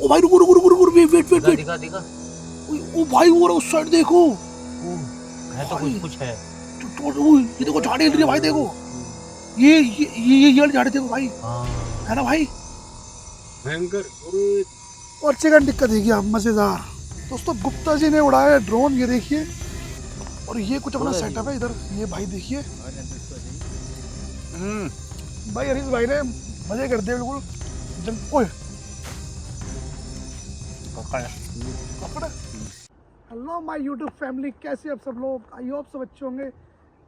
ओ भाई रुको रुको रुको रुको, वेट वेट वेट वेट। दिखा दिखा। ओ भाई वो रहा, उस साइड देखो। है तो कुछ है। तो ये देखो झाड़ी हिल रही है भाई, देखो ये वाली झाड़ी देखो भाई, है ना भाई, भयंकर। और चिकन टिक्का देखिए आप, मजेदार। दोस्तों गुप्ता जी ने उड़ाया ड्रोन, ये देखिए, और ये कुछ अपना सेटअप है इधर, ये भाई देखिए। भाई हरीश भाई ने मजे कर दिए बिल्कुल। ओए पकड़। हेलो माय यूट्यूब फैमिली, कैसे आप सब लोग? आई होप सब अच्छे होंगे।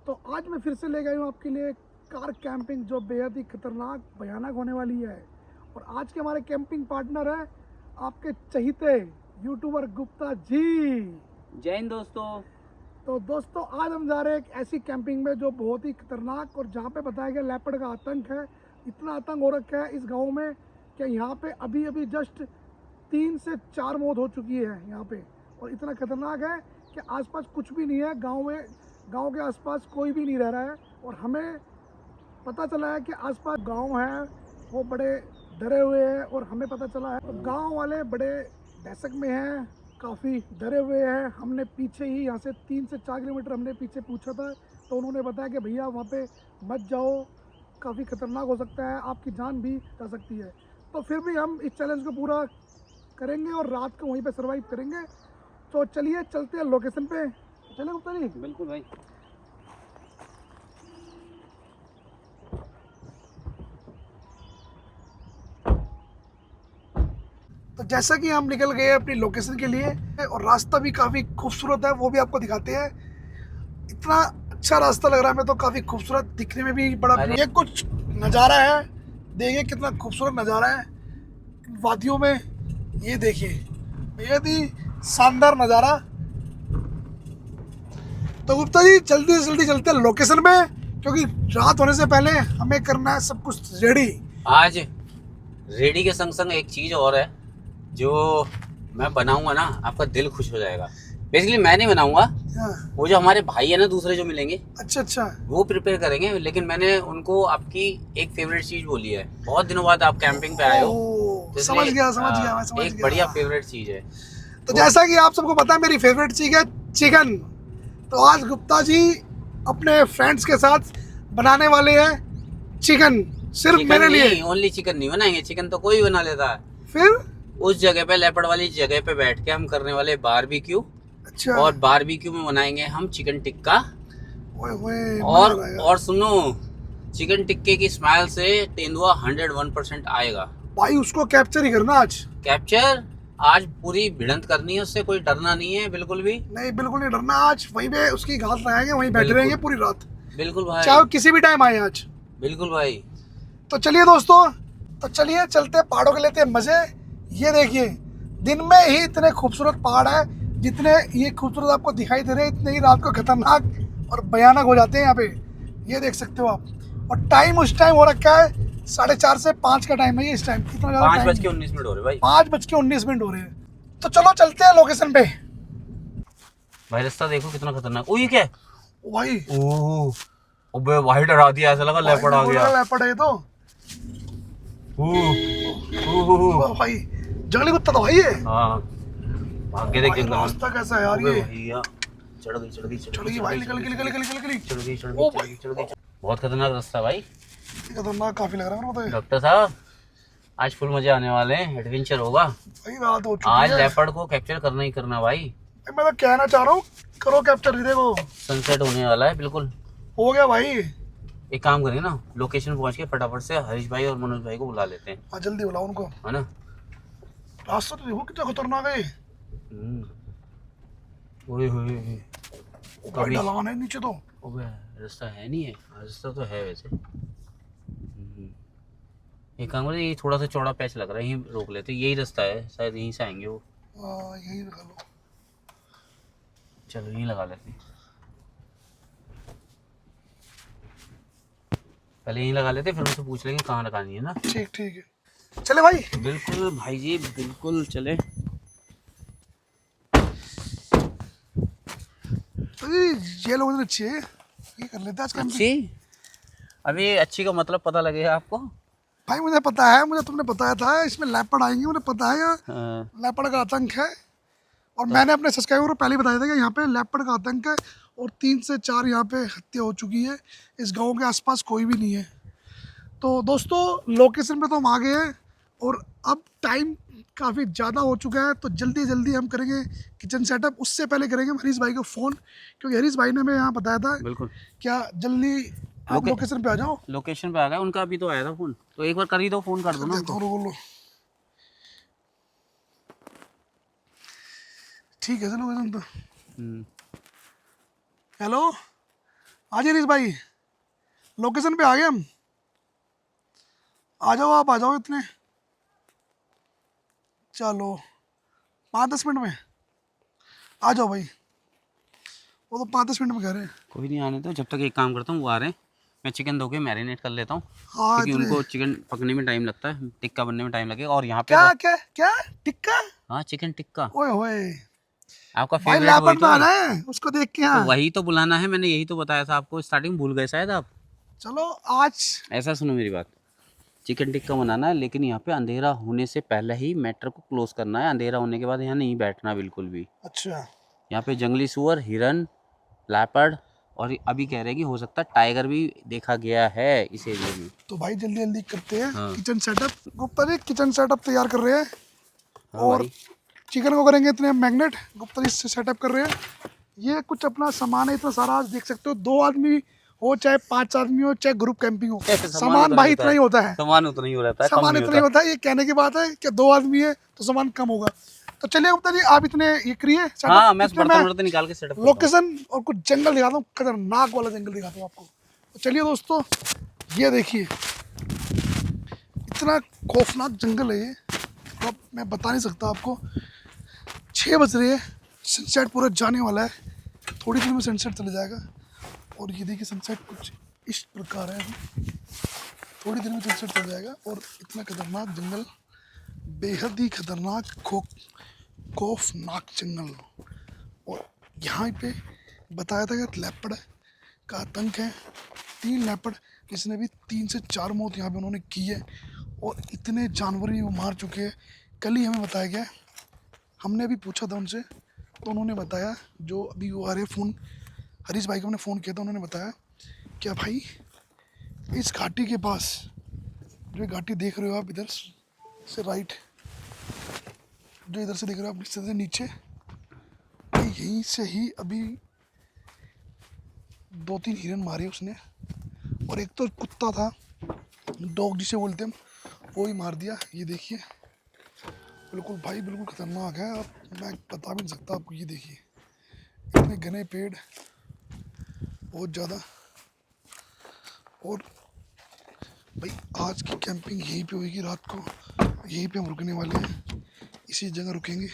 तो आज मैं फिर से ले गई हूँ आपके लिए कार कैंपिंग, जो बेहद ही खतरनाक भयानक होने वाली है। और आज के हमारे कैंपिंग पार्टनर है आपके चहीते यूट्यूबर गुप्ता जी। जय हिंद दोस्तों। तो दोस्तों आज हम जा रहे हैं एक ऐसी कैंपिंग में जो बहुत ही खतरनाक, और जहाँ पे बताया गया लेपर्ड का आतंक है। इतना आतंक हो रखा है इस गांव में कि यहाँ पे अभी अभी जस्ट 3 से 4 मौत हो चुकी है यहाँ पे। और इतना खतरनाक है कि आसपास कुछ भी नहीं है गांव में, गांव के आसपास कोई भी नहीं रह रहा है। और हमें पता चला है कि आसपास गांव है वो बड़े डरे हुए हैं, और हमें पता चला है तो गांव वाले बड़े दहशत में हैं, काफ़ी डरे हुए हैं। हमने पीछे ही यहाँ से 3 से 4 किलोमीटर हमने पीछे पूछा था, तो उन्होंने बताया कि भैया वहाँ पे मत जाओ, काफ़ी खतरनाक हो सकता है, आपकी जान भी जा सकती है। तो फिर भी हम इस चैलेंज को पूरा करेंगे और रात को वहीं पे सरवाइव करेंगे। तो चलिए चलते हैं लोकेशन पे। चले गुप्ता जी? बिल्कुल भाई। तो जैसा कि हम निकल गए अपनी लोकेशन के लिए, और रास्ता भी काफ़ी खूबसूरत है, वो भी आपको दिखाते हैं। इतना अच्छा रास्ता लग रहा है हमें, तो काफ़ी खूबसूरत, दिखने में भी बड़ा। ये कुछ नज़ारा है, देखिए कितना खूबसूरत नज़ारा है वादियों में। ये देखिए बेहद ही शानदार नज़ारा। तो गुप्ता जी जल्दी से जल्दी चलते हैं लोकेशन में, क्योंकि रात होने से पहले हमें करना है सब कुछ रेडी। आज रेडी के संग संग एक चीज और है जो मैं बनाऊंगा ना, आपका दिल खुश हो जाएगा। बेसिकली मैं नहीं बनाऊंगा, वो जो हमारे भाई है ना दूसरे जो मिलेंगे, अच्छा अच्छा, वो प्रिपेयर करेंगे। लेकिन मैंने उनको आपकी एक फेवरेट चीज बोली है, बहुत दिनों बाद आप कैंपिंग पे आए हो, तो समझ गया मैं समझ एक गया। बढ़िया फेवरेट चीज है। तो जैसा कि आप सबको पता है मेरी फेवरेट चीज है चिकन। तो आज गुप्ता जी अपने फ्रेंड्स के साथ बनाने वाले हैं चिकन, सिर्फ मेरे लिए। ओनली चिकन नहीं बनाएंगे, चिकन तो कोई बना लेता है। फिर उस जगह पे, लेपर्ड वाली जगह पे बैठ के हम करने वाले बारबेक्यू। अच्छा, और बारबेक्यू में बनाएंगे हम चिकन टिक्का। ओए और सुनो, चिकन टिक्के की स्माइल से तेंदुआ 101% आएगा भाई। उसको कैप्चर ही करना आज। कैप्चर आज पूरी भिड़ंत करनी है उससे, कोई डरना नहीं है बिल्कुल भी। नहीं, बिल्कुल नहीं डरना। आज वहीं पे उसकी घास लगाएंगे, वहीं बैठे रहेंगे पूरी रात। बिल्कुल भाई, चाहे किसी भी टाइम आए आज। बिल्कुल भाई। तो चलिए दोस्तों, तो चलिए चलते हैं पहाड़ों के, लेते हैं मजे। ये देखिए दिन में ही इतने खूबसूरत पहाड़ है, जितने ये खूबसूरत आपको दिखाई दे रहे हैं, इतने ही रात को खतरनाक और भयानक हो जाते हैं यहाँ पे। ये देख सकते हो आप। और टाइम उस टाइम हो रखा है 4:30 से 5 का टाइम है ये इस टाइम। कितना ज़्यादा 5:19 हो रहे भाई। 5:19 हो रहे हैं। तो चलो चलते हैं लोकेशन पे। भाई रास्ता देखो कितना खतरनाक। ओ ये क्या है? ओ भाई, ओबे भाई डरा दिया, ऐसा लगा लेपर्ड आ गया। लेपर्ड है ये तो। ओ भाई जंगली कुत्ता तो भाई है। हाँ, भाग के देख जंगल में। रास्ता कैसा है यार ये? भैया चढ़ गई भाई, निकल। बहुत खतरनाक रास्ता भाई। खतरनाक काफी लग रहा है मेरे को तो ये। डॉक्टर साहब आज फुल मजे आने वाले हैं, एडवेंचर होगा। भाई रात हो चुकी आज है। लेपर्ड को कैप्चर करना ही करना भाई। मैं तो कहना चाह रहा हूँ, करो कैप्चर। देखो सनसेट होने वाला है बिल्कुल। हो गया भाई। एक काम करेंगे ना, लोकेशन पहुंच के फटाफट से हरीश भाई और मनोज भाई को बुला लेते हैं। हाँ जल्दी बुलाओ उनको, है ना। रास्ता तो देखो कितना खतरनाक है। ओए होए भाई ढलान है नीचे तो। ओबे रास्ता है नहीं है, रास्ता तो है वैसे। एक काम करें, ये थोड़ा सा चौड़ा पैच लग रहा है, यहीं रोक लेते, यही रास्ता है शायद, यहीं से आएंगे वो। यही लगा लो। चलो यहीं लगा लेते हैं, पहले यहीं लगा लेते, फिर उनसे पूछ लेंगे कहाँ लगानी है ना। ठीक है, चले भाई। बिल्कुल भाई जी, बिल्कुल चले। तो ये लोग अच्छी है, ये कर लेते हैं आज कैंपिंग। अच्छी? अभी अच्छी का मतलब पता लगेगा आपको। भाई मुझे पता है, मुझे तुमने बताया था इसमें लेपर्ड आएंगे, मुझे पता है यहाँ हाँ, लेपर्ड का आतंक है। और मैंने अपने सब्सक्राइबर को पहले ही बताया था कि यहाँ पे लेपर्ड का आतंक है और 3 से 4 यहाँ पे हत्या हो चुकी है। इस गांव के आसपास कोई भी नहीं है। तो दोस्तों लोकेशन पे तो हम आ गए हैं और अब टाइम काफ़ी ज़्यादा हो चुका है, तो जल्दी जल्दी हम करेंगे किचन सेटअप। उससे पहले करेंगे हम हरीश भाई को फ़ोन, क्योंकि हरीश भाई ने हमें यहाँ बताया था बिल्कुल। क्या जल्दी आप लोकेशन पे आ जाओ। लोकेशन पे आ गया, उनका अभी तो आया था फोन, तो एक बार कर ही दो, फोन कर दो ना देता उनको। हूँ, रुको लो। ठीक है चलो लोकेशन तो। हेलो, हाँ जी हरीश भाई, लोकेशन पे आ गए हम। आ जाओ, आप आ जाओ इतने, चलो 5-10 मिनट में आ जाओ भाई। वो तो 5-10 मिनट में कह रहे हैं। कोई नहीं, आने दो। जब तक एक काम करता हूँ, वो आ रहे हैं, मैं चिकन धो के मैरिनेट कर लेता हूँ, हाँ क्योंकि इतने। उनको चिकन पकने में टाइम लगता है, टिक्का बनने में टाइम लगेगा। और यहाँ पे क्या क्या क्या टिक्का? हाँ, चिकन टिक्का ओए होए, आपका भाई फेवरेट वही लेपर्ड में तो आ है। रहे हैं उसको देख के तो यहाँ। वही तो बुलाना है, मैंने यही तो बताया था आपको, स्टार्टिंग भूल गए शायद आप। चलो आज ऐसा सुनो मेरी बात, चिकन टिक्का बनाना है, लेकिन यहाँ पे अंधेरा होने से पहले ही मैटर को क्लोज करना है। अंधेरा होने के बाद यहाँ नहीं बैठना बिल्कुल भी। अच्छा यहाँ पे जंगली सुअर, हिरन, लेपर्ड, और अभी कह रहे हैं कि हो सकता है टाइगर भी देखा गया है इस एरिया में। तो भाई जल्दी जल्दी करते हैं हाँ। Kitchen setup. Gupta ji kitchen setup तैयार कर रहे हैं हाँ और भाई, चिकन को करेंगे इतने मैग्नेट। गुप्ता जी इससे सेटअप कर रहे हैं। ये कुछ अपना सामान है इतना सारा, आज देख सकते हो। 2 आदमी हो चाहे 5 आदमी हो चाहे ग्रुप कैंपिंग हो, सामान भाई इतना ही होता है। सामान उतना ही हो रहता है, कम सामान नहीं इतना ही होता। होता है। ये कहने की बात है कि 2 आदमी है तो सामान कम होगा। तो चलिए गुप्ता जी आप इतने ये करिए हाँ, सेटअप, मैं इतने बर्तन मैं वर्तन निकाल के सेटअप करता हूँ। लोकेशन और कुछ जंगल दिखाता हूँ, खतरनाक वाला जंगल दिखाता हूँ आपको। तो चलिए दोस्तों, ये देखिए इतना खौफनाक जंगल है ये, तो अब मैं बता नहीं सकता आपको। 6 बज रहे हैं, सनसेट पूरा जाने वाला है, थोड़ी देर में सनसेट चला जाएगा। और ये देखिए सनसेट कुछ इस प्रकार है, अभी थोड़ी देर में सनसेट चल जाएगा। और इतना खतरनाक जंगल, बेहद ही खतरनाक खौफनाक जंगल। और यहाँ पे बताया था कि लेपर्ड का आतंक है। 3 लेपर्ड, इसने भी 3 से 4 मौत यहाँ पे उन्होंने की है। और इतने जानवर भी वो मार चुके हैं। कल ही हमें बताया गया, हमने अभी पूछा था उनसे, तो उन्होंने बताया, जो अभी वो आ रहे फ़ोन, हरीश भाई को हमने फ़ोन किया था, उन्होंने बताया क्या भाई इस घाटी के पास, जो ये घाटी देख रहे हो आप इधर से राइट, जो इधर से देख रहे हो आप से नीचे, यहीं से ही अभी 2-3 हिरन मारे उसने। और एक तो कुत्ता था, डॉग जिसे बोलते हैं, वो ही मार दिया। ये देखिए बिल्कुल भाई, बिल्कुल खतरनाक है। आप, मैं बता भी नहीं सकता आपको। ये देखिए इतने घने पेड़, बहुत ज़्यादा। और भाई आज की कैंपिंग यहीं पे होगी, रात को यहीं पे हम रुकने वाले हैं, इसी जगह रुकेंगे।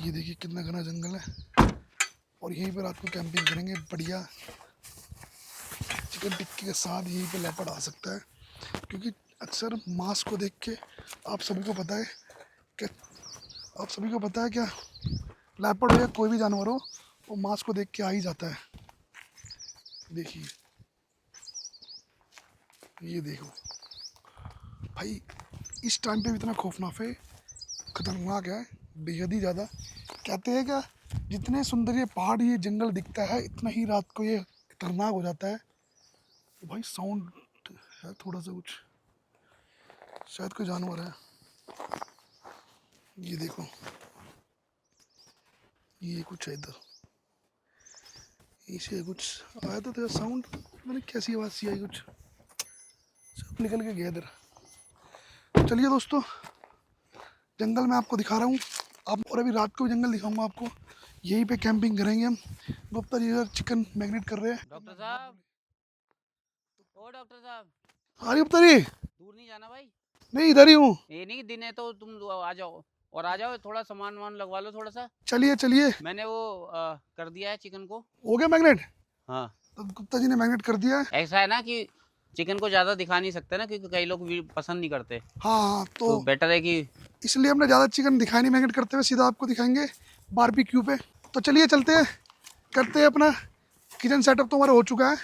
ये देखिए कितना घना जंगल है और यहीं पे रात को कैंपिंग करेंगे। बढ़िया चिकन टिक्की के साथ यहीं पे लेपर्ड आ सकता है, क्योंकि अक्सर मांस को देख के आप सभी को पता है कि क्या, लेपर्ड हो या कोई भी जानवर हो, वो मांस को देख के आ ही जाता है। देखिए ये देखो भाई, इस टाइम पे भी इतना खौफनाक है, खतरनाक है, बेहद ही ज़्यादा। कहते हैं क्या, जितने सुंदर ये पहाड़, ये जंगल दिखता है, इतना ही रात को ये खतरनाक हो जाता है। तो भाई साउंड है थोड़ा सा कुछ, शायद कोई जानवर है। ये देखो, ये कुछ है इधर, इसे कुछ आया तो साउंड, मैंने कैसी आवाज़ सी आई, कुछ सब निकल के गया इधर। चलिए दोस्तों, जंगल में आपको दिखा रहा हूँ आप, और अभी रात को भी जंगल दिखाऊंगा आपको। यहीं पे कैंपिंग करेंगे हम। गुप्ता जी इधर चिकन मैग्नेट कर रहे हैं। डॉक्टर साहब, ओ डॉक्टर साहब, हाँ जी गुप्ता जी। दूर नहीं जाना भाई। नहीं इधर ही हूँ। ये नहीं, दिन है तो तुम आ जाओ, और आ जाओ, थोड़ा सामान वामान लगवा लो थोड़ा सा। चलिए चलिए, मैंने वो कर दिया है चिकन को। हो गया मैग्नेट। हाँ, तो गुप्ता जी ने मैग्नेट कर दिया है। ऐसा है ना कि चिकन को ज़्यादा दिखा नहीं सकते ना, क्योंकि कई लोग पसंद नहीं करते, हाँ हाँ, तो तो बेटर है कि इसलिए हमने ज़्यादा चिकन दिखाया नहीं मैग्नेट करते हुए, सीधा आपको दिखाएंगे बारबेक्यू पे। तो चलिए चलते हैं, करते हैं अपना किचन सेटअप। तो हमारा हो चुका है,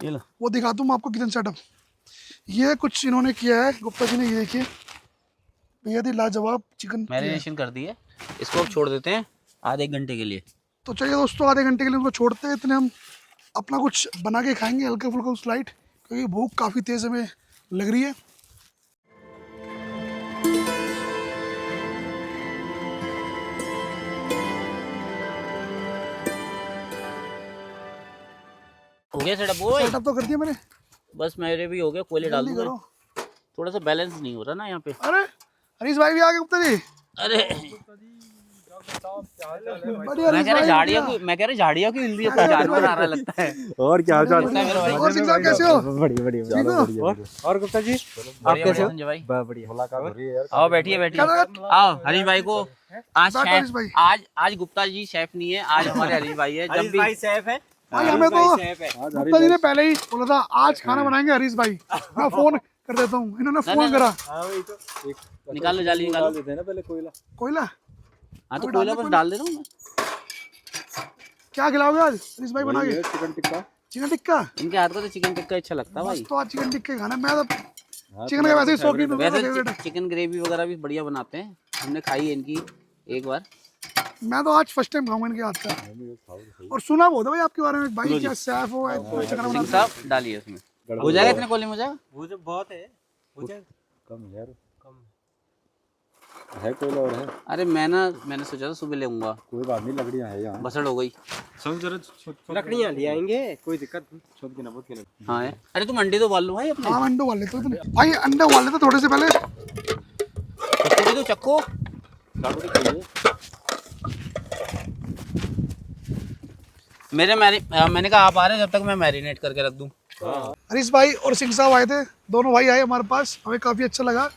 ये लो। वो दिखा दूँ मैं आपको किचन सेटअप। ये कुछ इन्होंने किया है गुप्ता जी ने, ये देखिए बेहद ही लाजवाब चिकन मैरिनेशन कर दी है, इसको अब छोड़ देते हैं आधे एक घंटे के लिए। तो चलिए दोस्तों आधे घंटे के लिए उनको छोड़ते हैं, इतने हम अपना कुछ बना के खाएंगे हल्का फुल्का स्लाइड, क्योंकि भूख काफ़ी तेज़ हमें लग रही है। हो गया सेटअप वो सेटअप तो कर दिया मैंने, बस मेरे भी हो गया, कोयले डाल जल्दी दूंगा। करो। थोड़ा सा बैलेंस नहीं हो रहा ना यहाँ पे। अरे हरीश भाई भी आ गए गुप्ता जी। अरे बढ़िया मैं हरीश कह रहा भाई, झाड़ियों बढ़िया। की, मैं कह रहा झाड़ियों की हिल रही है, कोई जानवर आ रहा लगता है। और क्या हाल चाल? और सिंह साहब कैसे हो? बढ़िया बढ़िया ठीक हो? और गुप्ता जी आप कैसे हो संजय भाई? बढ़िया मुलाकात हो रही है यार। आओ बैठिए बैठिए, क्या बात? आओ हरीश भाई को आज बैठो हरीश भाई। आज गुप्ता जी शेफ नहीं है, आज हमारे हरीश भाई है। जब भी सेफ है। भाई हमें तो गुप्ता जी ने पहले ही बोला था आज खाना बनाएंगे हरीश भाई, मैं फोन कर देता हूँ, इन्होंने फोन करा। निकालो जाली निकालो। देते हैं ना पहले कोयला। कोयला हाँ तो कोयला बस डाल दे रहा हूँ मैं। क्या खिलाओगे आज हरीश भाई बना के? चिकन टिक्का। चिकन टिक्का। इनके हाथ का तो चिकन टिक्का अच्छा लगता है बस भाई। तो आज चिकन टिक्का खाना, मैं तो चिकन का वैसे ही शौकीन हूँ, मेरा फेवरेट है। चिकन ग्रेवी वगैरह भी बढ़िया बनाते हैं, हमने खाई है इनकी एक बार। मैं तो आज फर्स्ट टाइम खाऊंगा इनके हाथ का, और सुना बहुत है भाई आपके बारे में, भाई क्या सैफ हो चिकन सिंह साहब डालिए उसमें, हो जाएगा इतने कोयले में, हो जाएगा। वो जो बहुत है कम यार, कम है कोयला और है। अरे मैंने सोचा था सुबह ले आऊंगा, कोई बात नहीं, लकड़ियां है यहाँ। बसड़ हो गई। सब जरा लकड़ियां ले आएंगे, कोई दिक्कत नहीं। छोड़ के ना बहुत के हाँ है। अरे तुम अंडे तो उबाल लो भाई अपने। हाँ अंडे उबाल लेते हो भाई, अंडे उबाल लेते थोड़े से पहले। चक्को दे दो, चक्को। मैंने कहा आप आ रहे हैं, जब तक मैं मैरिनेट करके रख दूं। हरीश भाई और सिंह साहब आए थे, दोनों भाई आए हमारे पास, हमें काफ़ी अच्छा लगा।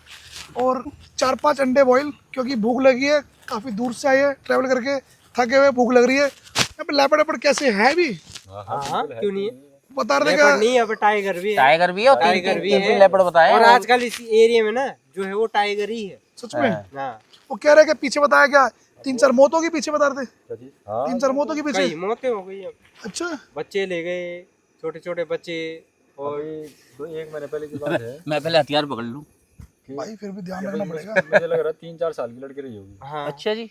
और 4-5 अंडे बॉईल, क्योंकि भूख लगी है, काफ़ी दूर से आए हैं ट्रैवल करके, थके हुए, भूख लग रही है। अब लेपर्ड वेपर्ड कैसे है भी हाँ क्यों नहीं है? बता रहे थे क्या? नहीं, अब टाइगर भी है। टाइगर भी है और टाइगर भी है। लेपर्ड बताया। और आजकल इस एरिया में ना जो है वो टाइगर ही है। सच में हाँ, वो कह रहे हैं कि पीछे बताया क्या, 3-4 मौतों के पीछे बता रहे थे, हाँ 3-4 मौतों के पीछे। कई मौतें हो गई अब, अच्छा बच्चे ले गए, छोटे छोटे बच्चे। और एक महीने पहले की बात है। मैं पहले हथियार पकड़ लूं। भाई फिर भी ध्यान रखना पड़ेगा। मुझे लग रहा है 3-4 साल की लड़की रही होगी। हाँ, अच्छा जी,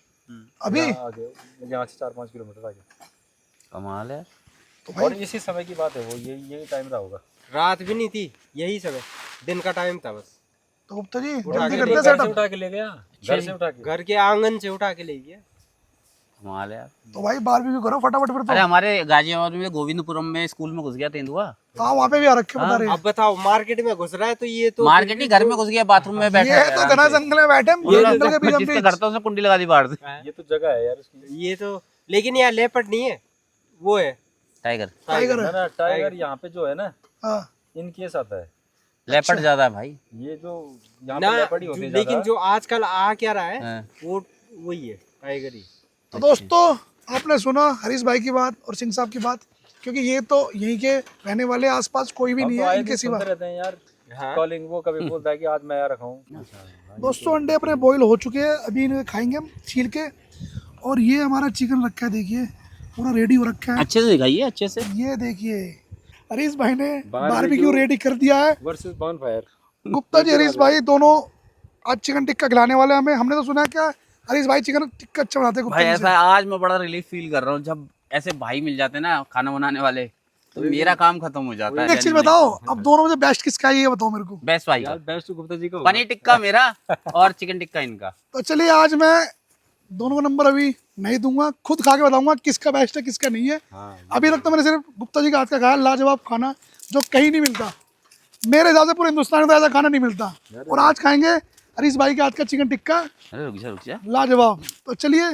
अभी आगे यहाँ से 4-5 किलोमीटर आगे। कमाल है। तो और भाई इसी समय की बात है, वो यही टाइम रहा होगा। रात भी नहीं थी, यही समय, दिन का टाइम था बस। तो गुप्ता जी उठा जल्दी के करते घर से सेटअप। उठा के ले गया, घर से उठा के। घर के आंगन से उठा के ले गया। कमाल है यार। तो भाई बारबेक्यू करो फटाफट फिर अरे तो। हमारे गाजियाबाद में गोविंदपुरम में स्कूल में घुस गया तेंदुआ। हाँ वहाँ पे भी आ रखे बता रहे हैं। अब बताओ, मार्केट में घुस रहा है तो ये तो मार्केट ही घर में घुस गया, बाथरूम में बैठा ये है तो आराम घना से। जंगल में बैठे हम, ये जंगल के बीच हम जिसके बीच। घर था उसने कुंडी लगा दी बाहर से। ये तो जगह है यार उसकी। ये तो, लेकिन यार लेपर्ड नहीं है, वो है टाइगर। टाइगर है। ना टाइगर यहाँ पे जो है ना, हाँ इनके साथ है। लेपर्ड ज्यादा है भाई। ये जो यहाँ ना, पे लेपर्ड ही होते हैं लेकिन ज्यादा। जो आजकल आ क्या रहा है हाँ। वो वही है, टाइगर ही। तो दोस्तों आपने सुना हरीश भाई की बात और सिंह साहब की बात, क्योंकि ये तो यहीं के रहने वाले, आसपास कोई भी हम नहीं तो है आए इनके दिन सिवा। सुनते रहते हैं यार। हाँ। कॉलिंग वो कभी बोलता है कि आज मैं आ रखा हूँ। दोस्तों अंडे अपने बॉईल हो चुके हैं, अभी इन्हें खाएंगे हम छील के। और ये हमारा चिकन रखा है, देखिए पूरा रेडी हो रखा है। अच्छे से दिखाइए, अच्छे से। ये देखिए हरीश भाई ने बारबेक्यू बारबेक्यू रेडी कर दिया है। Versus bonfire. गुप्ता जी हरीश भाई दोनों आज चिकन टिक्का खिलाने वाले हैं हमें। हमने तो सुना है क्या हरीश भाई चिकन टिक्का अच्छा बनाते हैं भाई गुप्ता जी ऐसा है, आज मैं बड़ा रिलीफ फील कर रहा हूँ जब ऐसे भाई मिल जाते हैं ना खाना बनाने वाले, तो मेरा काम खत्म हो जाता से। है। एक चीज बताओ, अब दोनों में से बेस्ट किसका है ये बताओ मेरे को। बेस्ट भाई यार बेस्ट गुप्ता जी का पनीर टिक्का मेरा और चिकन टिक्का इनका। तो चलिए आज मैं दोनों का नंबर अभी नहीं दूंगा, खुद खा के बताऊंगा किसका बेस्ट है किसका नहीं है। अभी तक तो मैंने सिर्फ गुप्ता जी का हाथ का खाया, लाजवाब खाना जो कहीं नहीं मिलता। मेरे हिसाब से पूरे हिंदुस्तान में तो ऐसा खाना नहीं मिलता। और आज खाएंगे हरीश भाई के हाथ का चिकन टिक्का, अरे रुक जा। लाजवाब। तो चलिए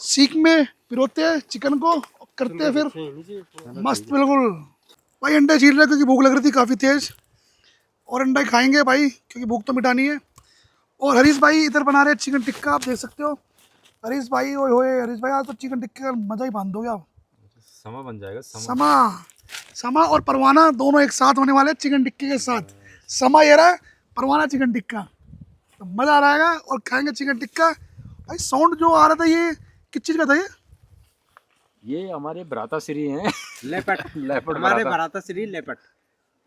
सीख में पिरोते हैं चिकन को, करते हैं फिर मस्त बिल्कुल। भाई अंडे छील रहे क्योंकि भूख लग रही थी काफ़ी तेज़, और अंडे खाएंगे भाई क्योंकि भूख तो मिटानी है। और हरीश भाई इधर बना रहे हैं चिकन टिक्का, आप देख सकते हो। हरीश भाई ओए होए, हरीश भाई आज तो चिकन टिक्के का मज़ा ही बांध दोगे आप। समा बन जाएगा। समा और परवाना दोनों एक साथ होने वाले चिकन टिक्के के साथ। समा ये रहा, परवाना चिकन टिक्का, तो मज़ा आ रहेगा। और खाएंगे चिकन टिक्का। भाई साउंड जो आ रहा था ये किस चीज़ का था ये हमारे भ्राता श्री हैं। लेपर्ड लेपर्ड हमारे भराता श्री लेपर्ड।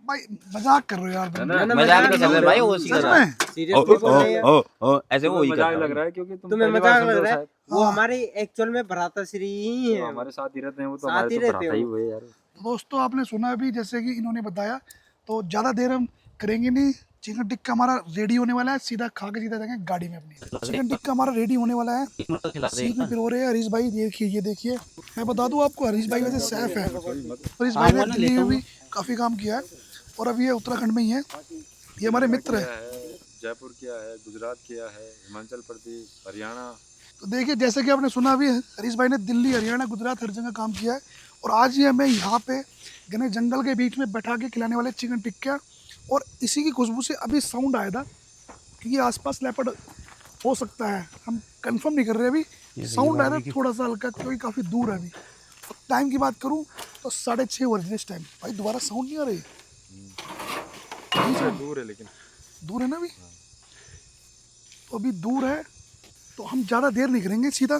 भाई मजाक कर रहे हो यार तुम। मजाक नहीं कर रहे भाई, वो सीधा सच रहा। में सीरियसली बोल रहे हैं। ऐसे वो ही मजाक करता लग है। रहा है क्योंकि तुम तुम्हें पहली बार मजाक सुन लग रहे हो रहा है, शायद। वो हाँ। हमारे एक्चुअल में भ्राताश्री ही तो है। हमारे साथ ही रहते हैं वो, तो साथ हमारे ही तो रहते भ्राता हैं ही वो। हुए यार। दोस्तों आपने सुना अभी जैसे कि इन्होंने बताया, तो ज़्यादा देर हम करेंगे नहीं। चिकन टिक्का हमारा रेडी होने वाला है, सीधा खा के सीधा जाएंगे गाड़ी में अपनी। चिकन टिक्का हमारा रेडी होने वाला है, इसमें तो खिला सीट में देगा। पिरो रहे हैं हरीश भाई। देखिए ये देखिए, मैं बता दूं आपको, हरीश भाई वैसे सैफ है। हरीश भाई ने आऊंगा ना, दिल्ली लेता में हूँ भी काफ़ी काम किया है और अब ये उत्तराखंड में ही है। ये हमारे मित्र किया है। है, जयपुर किया है, गुजरात किया है, हिमाचल प्रदेश, हरियाणा। तो देखिए जैसे कि आपने सुना भी है, हरीश भाई ने दिल्ली, हरियाणा, गुजरात हर जगह काम किया है और आज ये हमें यहाँ पे घने जंगल के बीच में बैठा के खिलाने वाले चिकन टिक्का। और इसी की खुशबू से अभी साउंड आया था कि ये आसपास लेपर्ड हो सकता है, हम कंफर्म नहीं कर रहे अभी। साउंड आया था थोड़ा सा हल्का, क्योंकि काफ़ी दूर है अभी। और टाइम की बात करूँ तो 6:30 बज रहे इस टाइम। भाई दोबारा साउंड नहीं आ रही? दूर है लेकिन। दूर है ना अभी, तो अभी दूर है तो हम ज़्यादा देर नहीं करेंगे, सीधा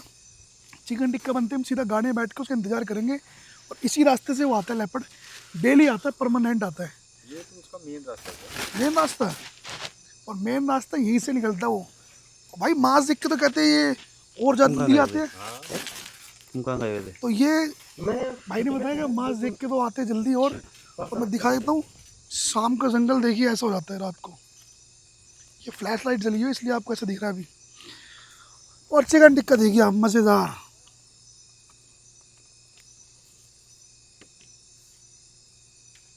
चिकन टिक्का बनते हम सीधा गाड़ी में बैठ के उसका इंतज़ार करेंगे। और इसी रास्ते से वो आता है लेपर्ड, डेली आता है, परमानेंट आता है। ये तो उसका मेन रास्ता है। मेन रास्ता है और मेन रास्ता यहीं से निकलता है वो। और भाई मांस देख के तो कहते हैं ये और ज़्यादा जल्दी आते हैं। तुम कहाँ गए थे? तो ये भाई ने बताया कि मांस देख के तो आते हैं जल्दी। और मैं दिखा देता हूँ, शाम का जंगल देखिए ऐसा हो जाता है रात को। ये फ्लैश लाइट जली हुई है इसलिए आपको ऐसा दिख रहा है अभी। और चिकन टिक्का देखिए आप, मज़ेदार।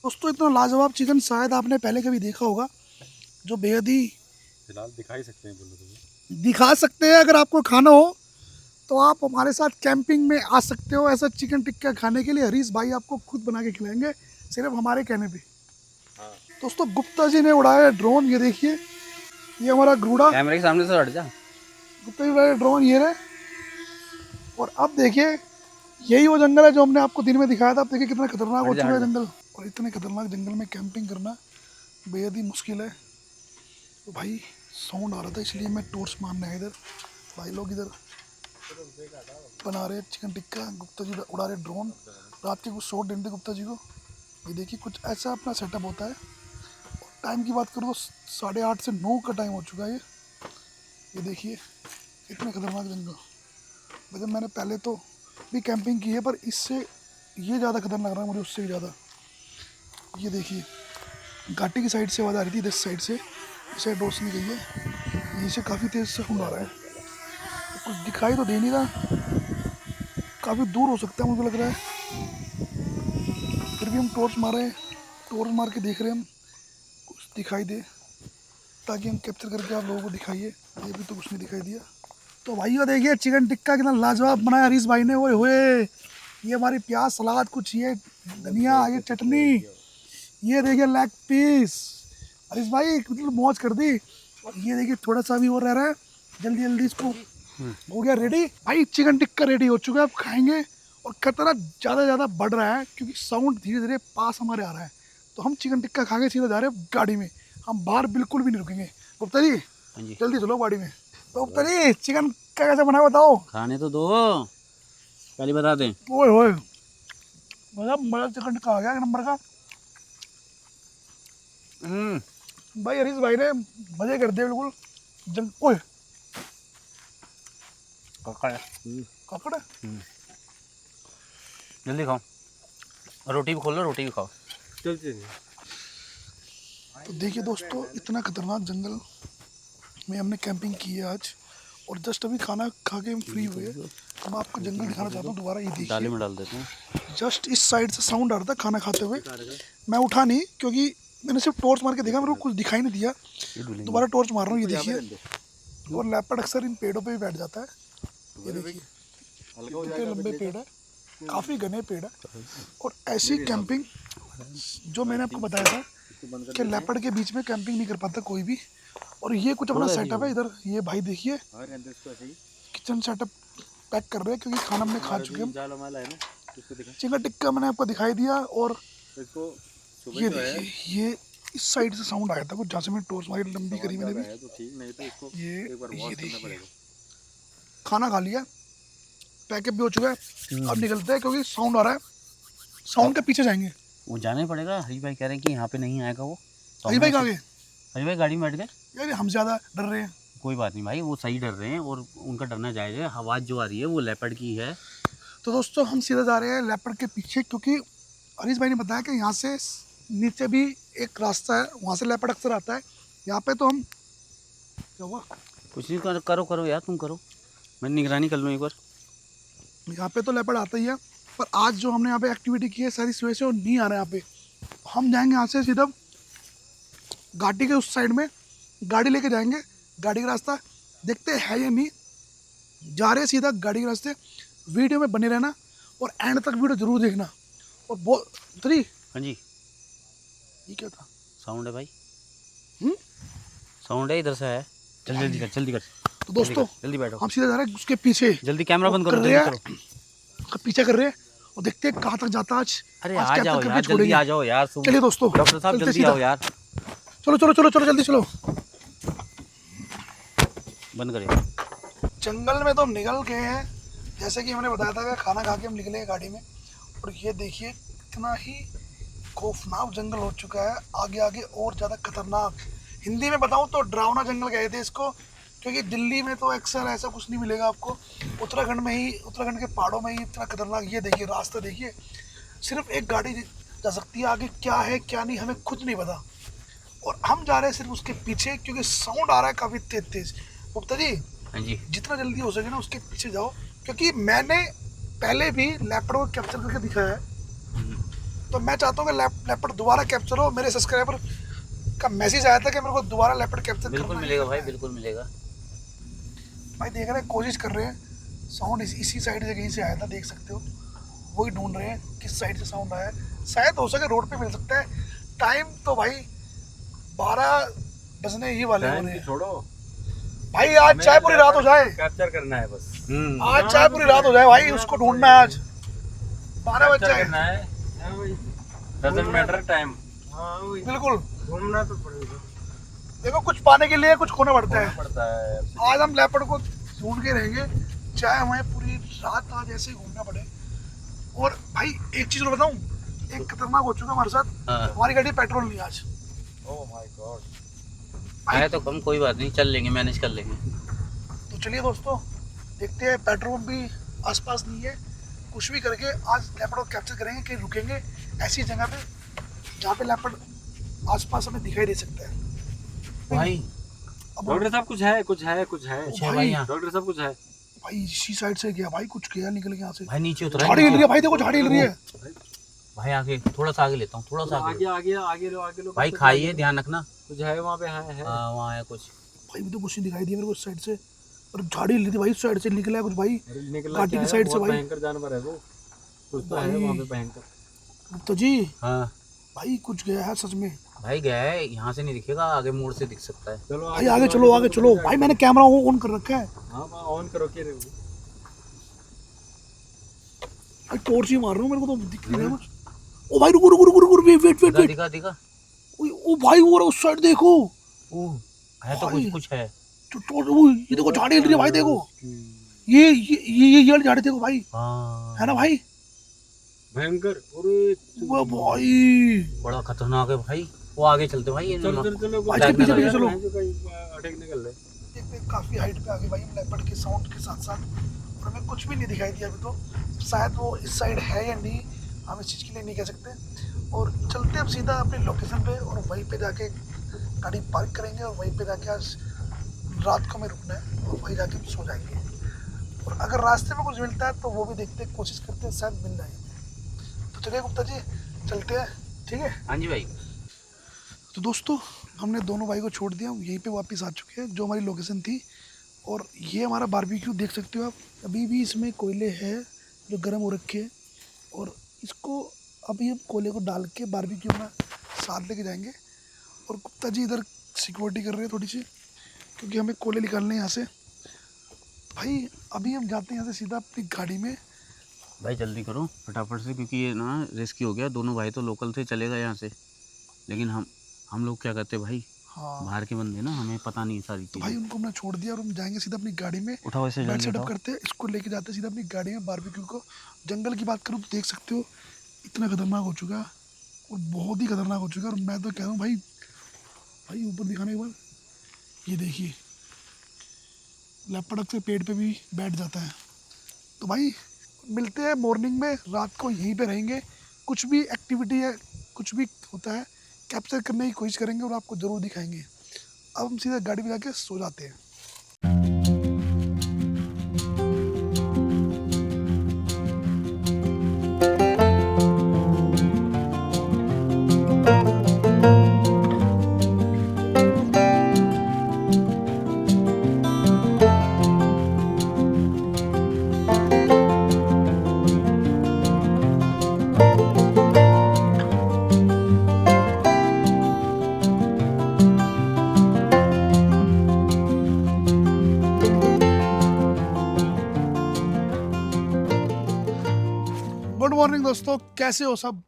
दोस्तों इतना लाजवाब चिकन शायद आपने पहले कभी देखा होगा, जो बेहद ही फिलहाल दिखा ही सकते हैं, बोलो तो। दिखा सकते हैं। अगर आपको खाना हो तो आप हमारे साथ कैंपिंग में आ सकते हो ऐसा चिकन टिक्का खाने के लिए। हरीश भाई आपको खुद बना के खिलाएंगे, सिर्फ हमारे कहने पे। दोस्तों गुप्ता जी ने उड़ाया ड्रोन, ये देखिए, ये हमारा ग्रूडा। कैमरे के सामने से हट जा। गुप्ता जी उड़ाया ड्रोन, ये रहे। और अब देखिए यही वो जंगल है जो हमने आपको दिन में दिखाया था। अब देखिए कितना खतरनाक हो चुका है जंगल। और इतने खतरनाक जंगल में कैंपिंग करना बेहद ही मुश्किल है। तो भाई साउंड आ रहा था इसलिए मैं टॉर्च मारने आया इधर। भाई लोग इधर बना रहे चिकन टिक्का, गुप्ता जी उड़ा रहे ड्रोन। रात के कुछ शॉट देते गुप्ता जी को। ये देखिए कुछ ऐसा अपना सेटअप होता है। और टाइम की बात करूँ तो 8:30 से 9 का टाइम हो चुका है। ये देखिए इतने खतरनाक जंगल। वैसे मैंने पहले तो भी कैंपिंग की है, पर इससे ये ज़्यादा खतरनाक लग रहा है मुझे, उससे भी ज़्यादा। ये देखिए घाटी की साइड से आवाज़ आ रही थी, इस साइड से, इस साइड रोशनी गई है, यहीं से काफ़ी तेज़ से साउंड आ रहा है। तो कुछ दिखाई तो दे नहीं रहा, काफ़ी दूर हो सकता है मुझे लग रहा है। फिर भी हम टॉर्च मार रहे हैं, टॉर्च मार के देख रहे हैं हम कुछ दिखाई दे, ताकि हम कैप्चर करके आप लोगों को दिखाइए। ये भी तो कुछ नहीं दिखाई दिया। तो भाइयों देखिए चिकन टिक्का कितना लाजवाब बनाया हरीश भाई ने। ओए होए, ये हमारी प्याज सलाद, कुछ ये धनिया, ये चटनी, ये देखिए लेग पीस। हरीश भाई मतलब मौज कर दी। और ये देखिए थोड़ा सा भी और रह रहा है, जल्दी जल्दी इसको हो गया रेडी। भाई चिकन टिक्का रेडी हो चुका है, अब खाएंगे। और खतरा ज़्यादा बढ़ रहा है क्योंकि साउंड धीरे धीरे पास हमारे आ रहा है। तो हम चिकन टिक्का खा के सीधा जा रहे हैं गाड़ी में, हम बाहर बिल्कुल भी नहीं रुकेंगे। गुप्ता जी जल्दी चलो गाड़ी में। तो गुप्ता जी चिकन क्या कैसे बनाया बताओ। खाने तो दो, पहले बता दें। ओए होए, मतलब बड़ा चिकन टिक्का आ गया एक नंबर का। भाई हरीश भाई ने मजे कर दिए बिल्कुल। ओए काकड़ है। जल्दी खाओ, रोटी भी खोल लो, रोटी भी खाओ। चलते तो देखिए दोस्तों इतना खतरनाक जंगल में हमने कैंपिंग की है आज। और जस्ट अभी खाना खा के हम फ्री हुए। तो मैं आपको जंगल दिखाना चाहता हूँ दोबारा। ये डाली देखिए में डाल देते हैं। जस्ट इस साइड से साउंड आ रहा था खाना खाते हुए। मैं उठा नहीं क्योंकि मैंने सिर्फ टॉर्च मार के देखा, मेरे को कुछ दिखाई नहीं दिया। दोबारा टॉर्च मार रहा हूँ, ये देखिए। और लेपर्ड अक्सर इन पेड़ों पे भी बैठ जाता है। ये देखिए कितने लंबे पेड़ है, काफ़ी घने पेड़ है। और ऐसी कैंपिंग जो मैंने आपको बताया था कि लेपर्ड के बीच में कैंपिंग नहीं कर पाता कोई भी। और ये कुछ अपना सेटअप है इधर। ये भाई देखिए किचन सेटअप पैक कर रहे हैं क्योंकि खाना हमने खा चुके हैं। चिकन टिक्का मैंने आपको दिखाई दिया। और ये देखिए ये इस साइड से साउंड आया था कुछ, जहाँ से मैंने टॉर्च मारी लंबी करी मैंने भी। ये देखिए खाना खा लिया, पैकअप भी हो चुका है। अब निकलते हैं क्योंकि साउंड आ रहा है, साउंड के पीछे जाएंगे। वो जाना ही पड़ेगा। हरी भाई कह रहे हैं कि यहाँ पे नहीं आएगा वो, तो हरी भाई हमने कहाँ गए? हरी भाई गाड़ी में बैठ गए। यार हम ज़्यादा डर रहे हैं। कोई बात नहीं भाई, वो सही डर रहे हैं और उनका डरना जायज़ है। आवाज़ जो आ रही है वो लेपर्ड की है। तो दोस्तों हम सीधा जा रहे हैं लेपर्ड के पीछे, क्योंकि हरीश भाई ने बताया कि यहाँ से नीचे भी एक रास्ता है, वहाँ से लेपर्ड अक्सर आता है। यहाँ पे तो हम, क्या हुआ? कुछ नहीं, करो यार, तुम करो, मैं निगरानी कर लूँ एक बार। यहाँ पे तो लेपर्ड आता ही है, पर आज जो हमने यहाँ पे एक्टिविटी की है सारी सुबह से, वो नहीं आ रहा है यहाँ पे। हम जाएंगे यहाँ से सीधा घाटी के उस साइड में, गाड़ी लेके जाएंगे। गाड़ी का रास्ता देखते है या नहीं, जा रहे हैं सीधा गाड़ी के रास्ते। वीडियो में बने रहना और एंड तक वीडियो जरूर देखना। और हाँ जी, ये क्या था? साउंड है भाई, हम्म? साउंड है, इधर से है। चल जल्दी कर, जल्दी कर। तो दोस्तों जल्दी बैठो, हम सीधा जा रहे हैं उसके पीछे, जल्दी कैमरा बंद कर करो, रहे जल्दी हैं, करो। उसका पीछा कर रहे हैं और देखते हैं कहाँ तक जाता है आज। अरे आज आ कैप्चर जाओ करके यार, जल्दी छोड़ेंगे। आ जाओ यार। चलिए दोस्तों, डॉक्टर साहब चलते जल्दी सीधा। आओ यार। चलो चलो चलो चलो जल्दी चलो। बंद करिए। जंगल में तो हम निकल गए हैं, जैसे कि हमने बताया था कि खाना खा के हम निकले हैं गाड़ी में। और ये देखिए कितना ही खौफनाक जंगल हो चुका है, आगे आगे और ज़्यादा खतरनाक। हिंदी में बताऊं तो डरावना जंगल कहते थे इसको, क्योंकि दिल्ली में तो अक्सर ऐसा कुछ नहीं मिलेगा आपको। उत्तराखंड में ही, उत्तराखंड के पहाड़ों में ही इतना खतरनाक। ये देखिए रास्ता देखिए, सिर्फ एक गाड़ी जा सकती है, आगे क्या है क्या नहीं हमें खुद नहीं पता। और हम जा रहे हैं सिर्फ उसके पीछे, क्योंकि साउंड आ रहा है काफ़ी तेज तेज। गुप्ता जी, हाँ जी, जितना जल्दी हो सके ना उसके पीछे जाओ, क्योंकि मैंने पहले भी लेपर्ड को कैप्चर करके दिखाया है। तो मैं चाहता हूँ कि लेपर्ड दोबारा कैप्चर हो। मेरे सब्सक्राइबर का मैसेज आया था कि मेरे को दोबारा लेपर्ड कैप्चर बिल्कुल मिलेगा भाई, बिल्कुल मिलेगा भाई। देख रहे हैं, कोशिश कर रहे हैं। साउंड इसी साइड से कहीं से आया था, देख सकते हो। वही ढूंढ रहे हैं किस साइड से साउंड आया है। शायद हो सके रोड पे मिल सकता है। टाइम तो भाई 12 बजने ही वाले हो रहे हैं। छोड़ो भाई आज चाहे पूरी रात हो जाए, कैप्चर करना है बस। आज चाहे पूरी रात हो जाए भाई, उसको ढूंढना है। आज 12 बज जाए, करना है, डजंट मैटर टाइम। बिल्कुल। घूमना तो पड़ेगा। देखो कुछ पाने के लिए कुछ खोना पड़ता है। पड़ता है। आज हम लेपर्ड को ढूंढ के रहेंगे, चाहे हमें पूरी रात आज ऐसे ही घूमना पड़े। और भाई एक चीज और बताऊं, एक खतरनाक हो चुका हमारे साथ। हाँ। हमारी गाड़ी पेट्रोल नहीं आज। Oh my God. है तो कम, कोई बात नहीं, चल लेंगे, मैनेज कर लेंगे। तो चलिए दोस्तों, देखते हैं। पेट्रोल भी आसपास नहीं है। कुछ भी करके आज लेपर्ड को कैप्चर करेंगे, कहीं रुकेंगे ऐसी जगह पे जहाँ पे लेपर्ड आसपास हमें दिखाई दे सकता है। भाई अब डॉक्टर साहब कुछ है, कुछ है, कुछ है। कुछ है भाई यहाँ। डॉक्टर साहब कुछ है। भाई इसी साइड से गया भाई, कुछ गया निकल के यहाँ से। भाई नीचे उतरा है, झाड़ी हिल रही है भाई, देखो झाड़ी हिल रही है। भाई आगे, थोड़ा सा आगे लेता हूँ, थोड़ा सा आगे आगे। आगे लो, आगे लो। भाई खाइए, ध्यान रखना। कुछ है वहाँ पे, है। हाँ वहाँ है कुछ। भाई भी तो कुछ नहीं दिखाई दिया मेरे को इस साइड से। और झाड़ी हिल रही थी भाई, इस साइड से निकला है कुछ भाई, निकला घाटी की साइड से भाई। भयंकर जानवर है वो। कुछ तो है वहाँ पे भयंकर। तो जी हाँ भाई कुछ गया है सच में। भाई गया है, यहाँ से नहीं दिखेगा, आगे मोड़ से दिख सकता है। चलो भाई आगे चलो, आगे चलो भाई। मैंने कैमरा ऑन कर रखा है हाँ ऑन करो के रहे। भाई, टॉर्च ही मार रहा हूँ, मेरे को तो दिख नहीं रहा कुछ। ओ भाई रुको रुको रुको रुको, वेट वेट वेट वेट। दिखा दिखा। ओ भाई वो रहा उस साइड, देखो। ओह, है तो भाई। कुछ है। ये देखो झाड़ी हिल रही है भाई, देखो। ये वाली झाड़ी देखो भाई, हाँ है ना भाई। भयंकर। अरे वो भाई बड़ा खतरनाक है भाई। वो आगे चलते भाई, ये चलो चलो चलो। भाई, इसके पीछे पीछे चलो। अटैक निकल रहे। देखते हैं, काफी हाइट पे आ गए भाई हम लेपर्ड के साउंड के साथ साथ। और हमें कुछ भी नहीं दिखाई दिया अभी तो। शायद वो इस साइड है या नहीं, हम इस चीज़ के लिए नहीं कह सकते। और चलते हम सीधा अपनी लोकेशन पे, और वहीं पे जाके गाड़ी पार्क करेंगे, और वहीं पे जाके आज रात को हमें रुकना है, और वहीं जाके सो जाएंगे। और अगर रास्ते में कुछ मिलता है तो वो भी देखते हैं, कोशिश करते हैं, शायद मिल जाए। तो चलिए गुप्ता जी, चलते हैं, ठीक है। हाँ जी भाई। तो दोस्तों हमने दोनों भाई को छोड़ दिया, हम यहीं पे वापस आ चुके हैं जो हमारी लोकेशन थी। और ये हमारा बारबेक्यू देख सकते हो आप, अभी भी इसमें कोयले हैं जो गर्म हो रखे हैं। और इसको अभी हम कोयले को डाल के बारबेक्यू अपना साथ लेके जाएंगे। और गुप्ता जी इधर सिक्योरिटी कर रहे हैं थोड़ी सी, क्योंकि हमें कोयले निकालने हैं यहाँ से। भाई अभी हम जाते हैं यहाँ से सीधा अपनी गाड़ी में। भाई जल्दी करो फटाफट से, क्योंकि ये ना रिस्की हो गया। दोनों भाई तो लोकल से चले गए यहाँ से, लेकिन हम लोग क्या करते भाई, हाँ बाहर के बंदे ना, हमें पता नहीं सारी तो भाई चीज़ें। उनको हमने छोड़ दिया, और हम जाएंगे सीधा अपनी गाड़ी में। उठाओ ऐसे, बेड जल्दी सेटअप उठाओ। करते हैं, इसको लेके जाते हैं सीधा अपनी गाड़ी में बारबेक्यू को। जंगल की बात करूँ तो देख सकते हो इतना खतरनाक हो चुका है। और बहुत ही खतरनाक हो चुका है। और मैं तो कह रहा हूँ भाई, भाई ऊपर दिखाने के बाद ये देखिए, लेपर्ड के पेड़ पे भी बैठ जाता है। तो भाई मिलते हैं मॉर्निंग में, रात को यहीं पे रहेंगे। कुछ भी एक्टिविटी है, कुछ भी होता है, कैप्चर करने की कोशिश करेंगे और आपको ज़रूर दिखाएंगे। अब हम सीधा गाड़ी में जाके सो जाते हैं। गुड मॉर्निंग दोस्तों, कैसे हो सब।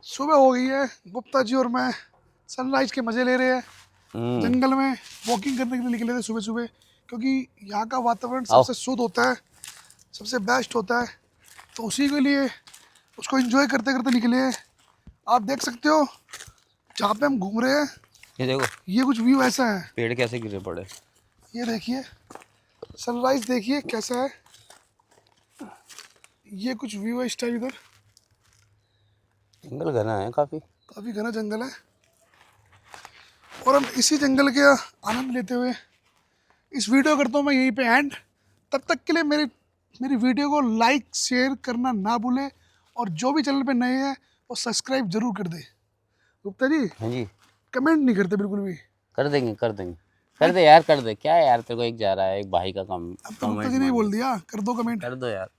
सुबह हो गई है, गुप्ता जी और मैं सनराइज के मज़े ले रहे हैं। जंगल में वॉकिंग करने के लिए निकले थे सुबह सुबह, क्योंकि यहाँ का वातावरण सबसे शुद्ध होता है, सबसे बेस्ट होता है। तो उसी के लिए उसको एंजॉय करते करते निकले हैं। आप देख सकते हो जहाँ पे हम घूम रहे हैं, ये देखो ये कुछ व्यू ऐसा है। पेड़ कैसे गिरे पड़े। ये देखिए सनराइज, देखिए कैसा है। ये कुछ व्यू है इस टाइम। इधर जंगल घना है काफी। काफ़ी घना जंगल है और हम इसी जंगल के आनंद लेते हुए इस वीडियो करता हूँ मैं यहीं पे एंड। तब तक के लिए मेरी वीडियो को लाइक शेयर करना ना भूलें, और जो भी चैनल पे नए हैं वो सब्सक्राइब जरूर कर दे। गुप्ता जी हाँ जी, कमेंट नहीं करते बिल्कुल भी। कर देंगे कर देंगे, कर दे यार कर दे। क्या है यार, तेरे को एक जा रहा है, एक भाई का काम। अब तो गुप्ता जी ने ही बोल दिया, कर दो कमेंट। कर दो यार।